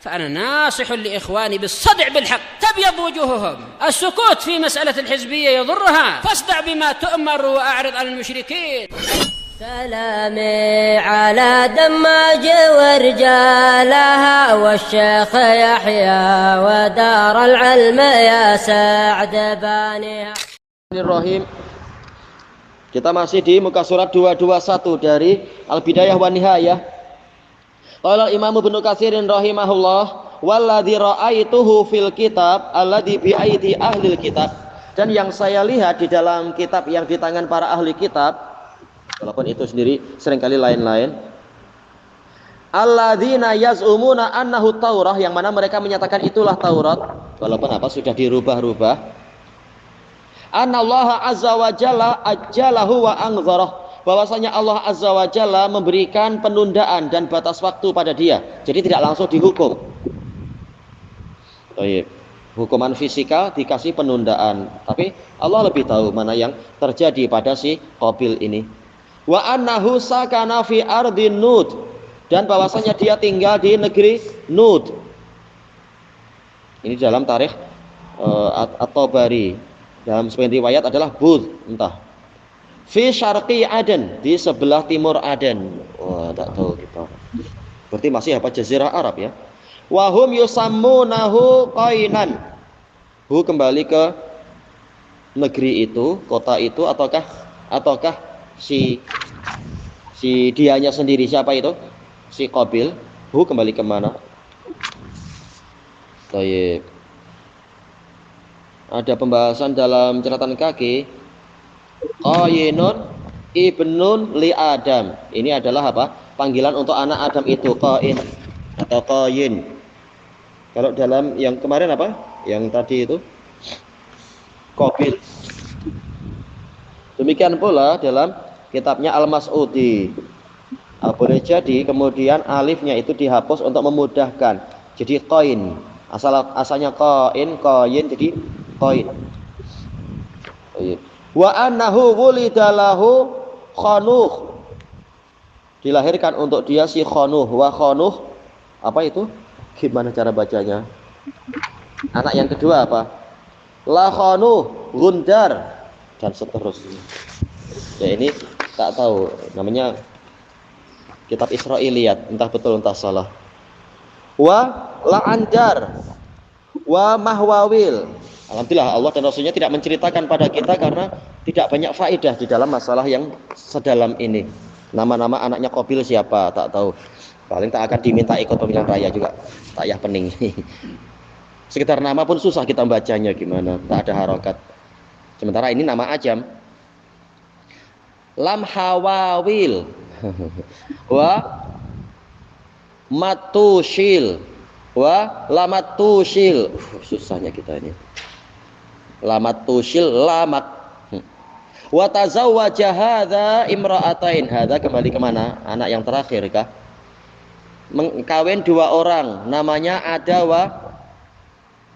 فأنا ناصح لإخواني بالصدع بالحق تبيض وجوههم. السكوت في مسألة الحزبية يضرها، فاصدع بما تؤمر وأعرض عن المشركين. سلامي على دماج ورجالها والشيخ يحيى ودار العلم يا سعد بانيها. Bismillahirrahmanirrahim. Kita masih di muka surat 221 dari Al-Bidayah wa Nihayah. Qala Imam Ibnu Katsirin rahimahullah, walladzi ra'aituhu fil kitab alladzi bi aidi ahli kitab, dan yang saya lihat di dalam kitab yang di tangan para ahli kitab, walaupun itu sendiri seringkali lain-lain, alladzina yaz'umuna annahu Taurah, yang mana mereka menyatakan itulah Taurat, walaupun sudah dirubah-rubah. Anallaha azza wa jalla ajjalahu wa anzarah, bahwasanya Allah azza wa jalla memberikan penundaan dan batas waktu pada dia, jadi tidak langsung dihukum. Hukuman fisikal dikasih penundaan, tapi Allah lebih tahu mana yang terjadi pada si Qabil ini. Wa annahu sakana fi ardin Nud, dan bahwasanya dia tinggal di negeri Nud. Ini dalam tarikh At-Tabari. Dalam sebagian riwayat adalah Bud, entah. Fi syarqi Aden, di sebelah timur Aden. Wah, tak tahu kita. Berarti masih jazirah Arab ya. Wa hum yusammunahu Qainan. Kembali ke negeri itu, kota itu, ataukah si dianya sendiri, siapa itu? Si Qabil. Kembali ke mana? Baik. Ada pembahasan dalam catatan kaki. Qainun ibnun li Adam. Ini adalah panggilan untuk anak Adam itu, Qain atau Qain. Kalau dalam yang kemarin yang tadi itu Qabil. Demikian pula dalam kitabnya Al-Mas'udi. Boleh jadi kemudian alifnya itu dihapus untuk memudahkan. Jadi Qain. Asalnya Qain, jadi Qain. Wa annahu wulida lahu Khanuh, dilahirkan untuk dia si Khanuh. Wa Khanuh itu? Gimana cara bacanya? Anak yang kedua La Khanuh Gundar dan seterusnya. Ya ini tak tahu, namanya kitab Israiliyat, entah betul entah salah. Wa La'andar wa Mahwawil. Alhamdulillah Allah dan Rasulnya tidak menceritakan pada kita karena tidak banyak faedah di dalam masalah yang sedalam ini. Nama-nama anaknya Qabil siapa tak tahu. Paling tak akan diminta ikut pemilihan raya juga, tak yah pening. Sekitar nama pun susah kita bacanya gimana, tak ada harokat. Sementara ini nama ajam. Lam Hawawil wa Matushil wa Lamatushil. Susahnya kita ini. Lamatushil lamat. Wa tazawwaja hadza imra'atain. Hadza kembali kemana? Anak yang terakhir kah? Mengkawin dua orang, namanya Ada wa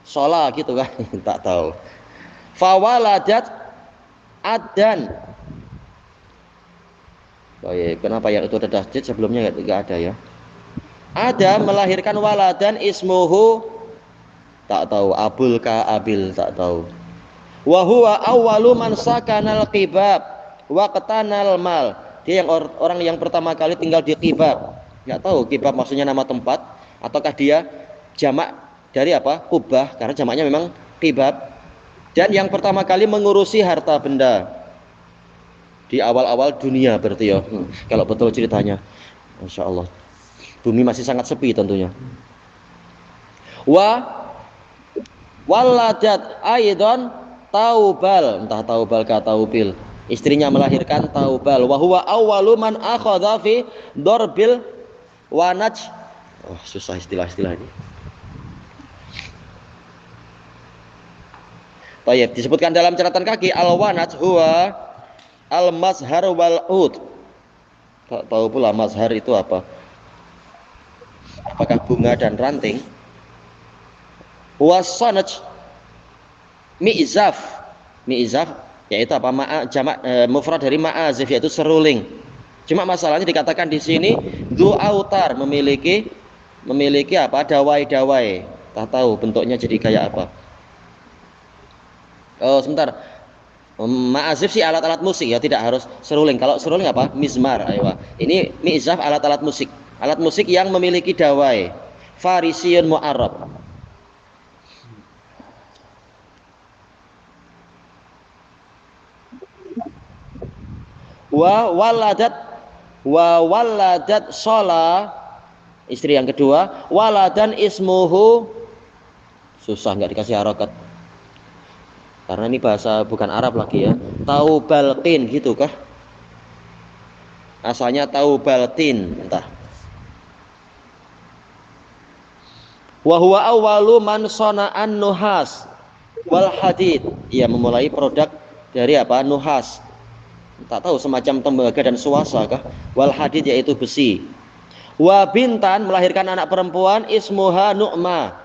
Shola gitu kan? Tak tahu. Fawaladat Adan. Kenapa yang itu ada tasdid sebelumnya enggak ada ya? Ada melahirkan waladan ismuhu, tak tahu, Abul ka Abil, tak tahu. Wa huwa awwalu man sakanal qibab wa qatanal mal. Dia yang orang yang pertama kali tinggal di Qibab. Enggak tahu Qibab maksudnya nama tempat ataukah dia jamak dari Qubah, karena jamaknya memang Qibab. Dan yang pertama kali mengurusi harta benda di awal-awal dunia berarti ya. Kalau betul ceritanya. Masya Allah. Bumi masih sangat sepi tentunya. Wa waladat aidon Taubal, entah Taubal ka Taubil. Istrinya melahirkan Taubal. Wa huwa awwalu man akhadha fi darbil wanaj. Susah istilah-istilah ini. Baik, disebutkan dalam catatan kaki al-wanaj huwa al-mazhar wal ud. Tak tahu pula mazhar itu apa. Apakah bunga dan ranting? Wasanaj mi'zaf. Mi'zaf yaitu jamak mufrad dari ma'azif, yaitu seruling. Cuma masalahnya dikatakan di sini du autar, memiliki memiliki apa? Dawai-dawai. Tak tahu bentuknya jadi kayak apa. Oh, sebentar. Ma'azif sih alat-alat musik ya, tidak harus seruling. Kalau seruling apa? Mizmar. Ayo. Ini mi'zaf alat-alat musik. Alat musik yang memiliki dawai. Farisiyun mu'arrab. Wa waladat shola, istri yang kedua, waladan ismuhu, susah nggak dikasih harokat karena ini bahasa bukan Arab lagi ya. Taubalqin gitu kah? Asalnya Taubaltin, entah. Wa huwa awwalu man sana'an nuhas wal hadid. Ia memulai produk dari apa? Nuhas. Tak tahu semacam tembaga dan suasa kah? Wal hadid yaitu besi. Wa bintan melahirkan anak perempuan ismuha Nu'ma.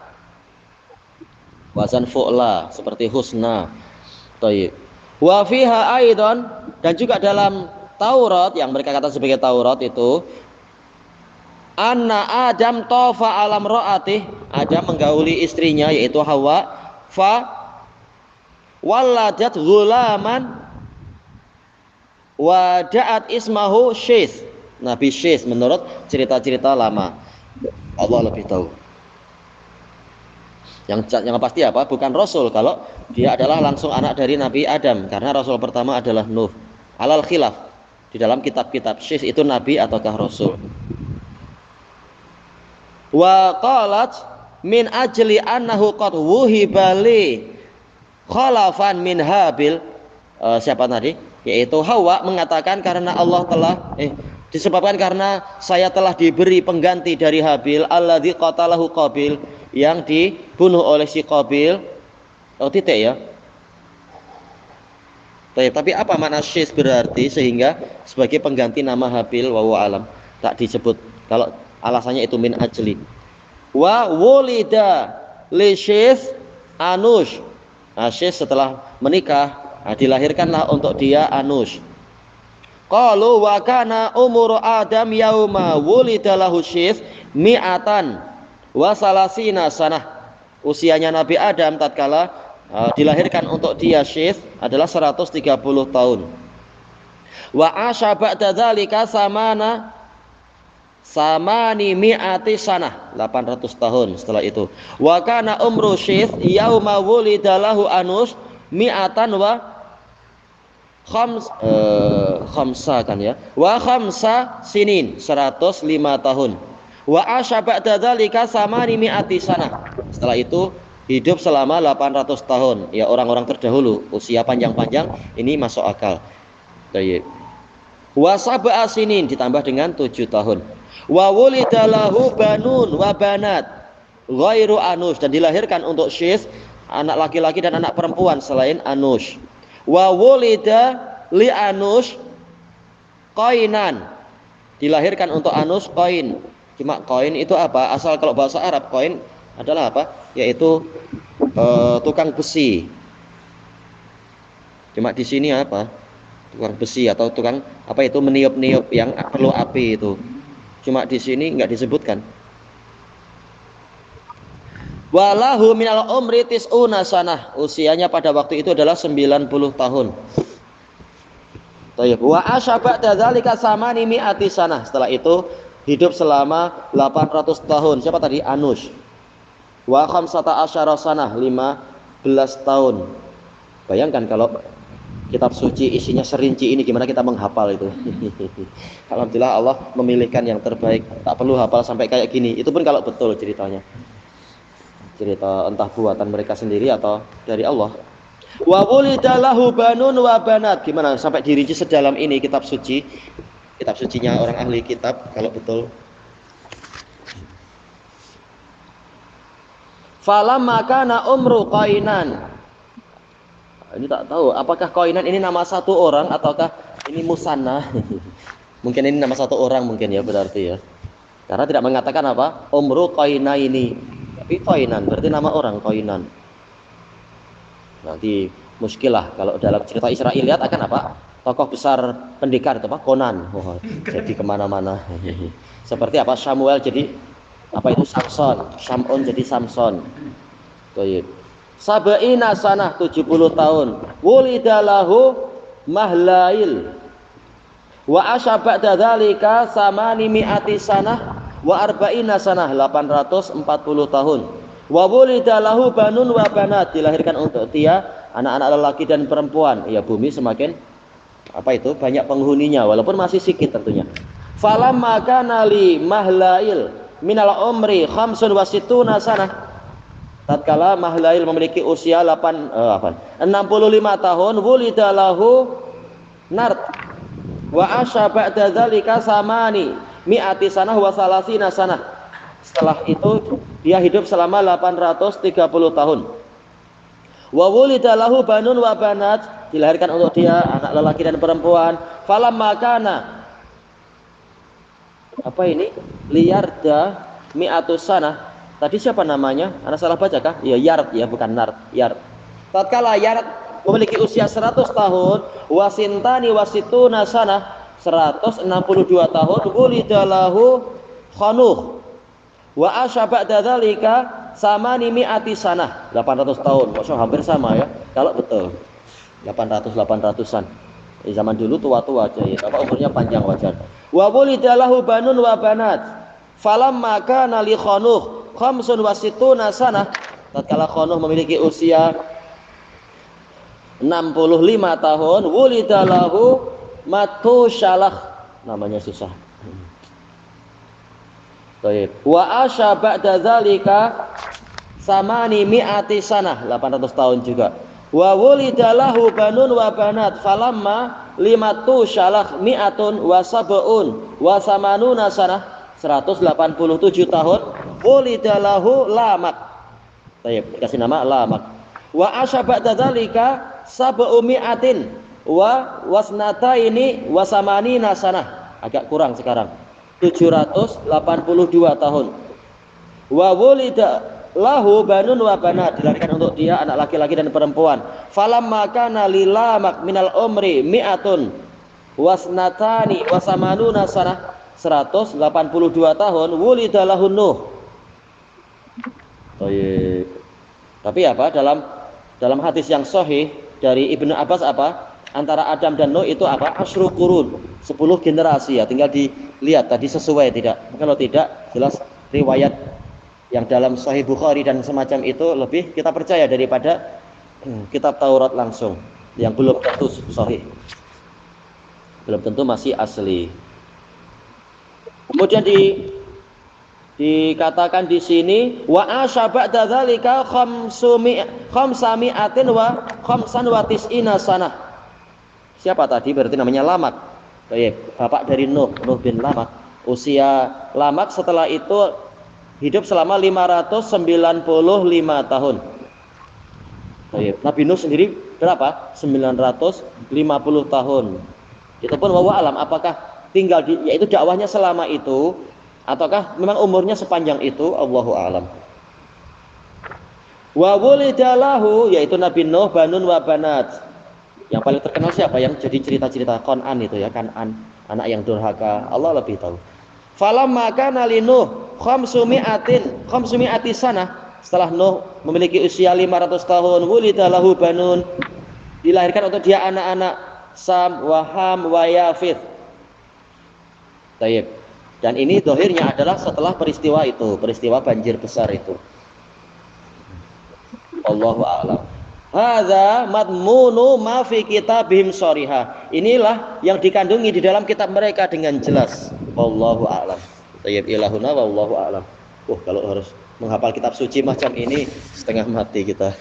Wazan fu'la seperti husna. Thayyib. Wa fiha aidan, dan juga dalam Taurat yang mereka kata sebagai Taurat itu, anna Adam tofa alam ro'atih, Adam menggauli istrinya yaitu Hawa, fa waladat ghulaman wa da'at ismahu Syith. Nabi Syith menurut cerita-cerita lama. Allah lebih tahu. Yang pasti apa? Bukan Rasul kalau dia adalah langsung anak dari Nabi Adam, karena Rasul pertama adalah Nuh. Alal khilaf di dalam kitab-kitab Syith itu Nabi ataukah Rasul. Wa qalat min ajli annahu qad wuhiba li khalafan min Habil. Siapa tadi? Yaitu Hawa mengatakan karena Allah telah disebabkan karena saya telah diberi pengganti dari Habil, alladzi qatalahu Qabil, yang dibunuh oleh si Qabil. Oh, titik ya. Tapi apa makna syis berarti sehingga sebagai pengganti nama Habil, wa alam tak disebut. Kalau alasannya itu min ajli. Wa wulida li syis Anush. Syis setelah menikah, dilahirkanlah untuk dia Anush. Qalu wa kana umur Adam yauma wulida lahu syis mi'atan wa salasina sanah. Usianya Nabi Adam tatkala dilahirkan untuk dia Syith adalah 130 tahun. Wa asya ba'da dzalika samani mi'ati sanah, 800 tahun setelah itu. Wa kana umru Syith yauma wulida lahu Anus mi'atan wa khamsa kan ya. Wa khamsa sinin, 105 tahun. Wa asya ba'da dzalika samani mi'ati sanah. Setelah itu hidup selama 800 tahun. Ya, orang-orang terdahulu usia panjang-panjang ini masuk akal. Baik. Wa sab'a sinin ditambah dengan 7 tahun. Wa wulida lahu banun wa banat ghairu Anush, dan dilahirkan untuk Syith anak laki-laki dan anak perempuan selain Anush. Wa wulida li Anush qainan, dilahirkan untuk Anush qain. Cuma koin itu apa? Asal kalau bahasa Arab koin adalah apa? Yaitu tukang besi. Cuma di sini apa? Tukang besi atau tukang apa itu meniup-niup yang perlu api itu. Cuma di sini nggak disebutkan. Walahu minal umri tis'una sanah. Usianya pada waktu itu adalah 90 tahun. Thayyib. Wa asya ba'da dzalika samani mi'ati sanah. Setelah itu hidup selama 800 tahun. Siapa tadi? Anush. Wa khamsata asyara sanah, 15 tahun. Bayangkan kalau kitab suci isinya serinci ini, gimana kita menghafal itu. Alhamdulillah Allah memilihkan yang terbaik. Tak perlu hafal sampai kayak gini. Itu pun kalau betul ceritanya. Cerita entah buatan mereka sendiri atau dari Allah. Wa wulida lahu banun wa banat. Gimana sampai dirinci sedalam ini kitab suci. Kitab sucinya orang ahli kitab kalau betul. Falamma kana umru qainan. Ini tak tahu apakah qainan ini nama satu orang ataukah ini musanna. Mungkin ini nama satu orang mungkin ya berarti ya. Karena tidak mengatakan apa? Umru qainaini. Tapi qainan berarti nama orang qainan. Nanti muskilah kalau dalam cerita Israiliyat akan apa? Tokoh besar pendekar itu apa? Conan. Oh, jadi kemana-mana. Seperti apa? Samuel jadi Apa itu Samson? Syam'un jadi Samson. Baik. Sab'ina sanah 70 tahun. Wulidalahu Mahlail. Wa asya ba'da dzalika samani mi'ati sanah wa arba'ina sanah 840 tahun. Wa wulidalahu banun wa banat, dilahirkan untuk dia anak-anak lelaki dan perempuan. Ya, bumi semakin banyak penghuninya walaupun masih sedikit tentunya. Falamma kana li Mahlail minal umri 65 sanah. Tatkala Mahlail memiliki usia 65 tahun, wulidalahu Nard wa asya ba'da dzalika samani mi'ati sanah wa salasina sanah. Setelah itu dia hidup selama 830 tahun. Wa wulidalahu banun wa banat, dilahirkan untuk dia anak lelaki dan perempuan. Falamma kana liyarda mi'atu sanah. Tadi siapa namanya? Anda salah baca kah? Ya, Yard ya, bukan Nard. Yard. Tatkala Yard memiliki usia 100 tahun, wasintani wasituna sanah, 162 tahun, wulidalahu Khanuh wa asya ba'da dzalika samani mi'ati sanah, 800 tahun. Maksudnya hampir sama ya. Kalau betul 800-800an. Di zaman dulu tua-tua aja ya, umurnya panjang wajar. Wa wulidalahu banun wa banat. Falamma kana li Khanuh khamsun wa situna sanah, tatkala Khanuh memiliki usia 65 tahun, wulidalahu Matushalah, namanya susah. Baik. Wa asya ba'da dzalika samani mi'ati sanah, 800 tahun juga. Wa wulidalahu banun wa banat falamma limatushalah mi'atun wa sab'un wa samanuna sanah, 187 tahun, wulidalahu Lamak. Baik, kasih nama Lamak. Wa asya ba'da dzalika sab'u mi'atin wa wasnataini wa samanina sanah. Agak kurang sekarang. 782 tahun. Wa wulidalahu banun wa banat, dilahirkan untuk dia anak laki-laki dan perempuan. Falamma kana lilamak minal umri mi'atun wasnatani wa samanuna sanah, 182 tahun, wulidalahu Nuh. Tapi dalam hadis yang sahih dari Ibnu Abbas antara Adam dan Nuh itu asyru qurun, 10 generasi ya. Tinggal dilihat tadi sesuai tidak. Kalau tidak, jelas riwayat yang dalam Sahih Bukhari dan semacam itu lebih kita percaya daripada kitab Taurat langsung yang belum tentu sahih, belum tentu masih asli. Kemudian dikatakan di sini wa asya ba'da dzalika khamsami'atin wa khamsan wa tis'ina sanah. Siapa tadi? Berarti namanya Lamak. Baik, bapak dari Nuh bin Lamak. Usia Lamak setelah itu hidup selama 595 tahun. Baik, Nabi Nuh sendiri berapa? 950 tahun. Itu pun wallahu alam apakah tinggal yaitu dakwahnya selama itu ataukah memang umurnya sepanjang itu, Allahu a'lam. Wa wulidalahu, yaitu Nabi Nuh banun wa banat. Yang paling terkenal siapa? Yang jadi cerita-cerita Qan'an itu ya, Kan'an, anak yang durhaka, Allah lebih tahu. Falamma kana li Nuh khamsumi'ati sanah, setelah Nuh memiliki usia 500 tahun, wulidalahu banun, dilahirkan untuk dia anak-anak Sam wa Ham wa Yafith. Taib. Dan ini dohirnya adalah setelah peristiwa itu, peristiwa banjir besar itu. Allahu a'lam. Hadza madmunu ma fi kitabihim shariha. Inilah yang dikandungi di dalam kitab mereka dengan jelas. Wallahu a'lam. Tayyib ilahuna wallahu a'lam. Kalau harus menghafal kitab suci macam ini setengah mati kita.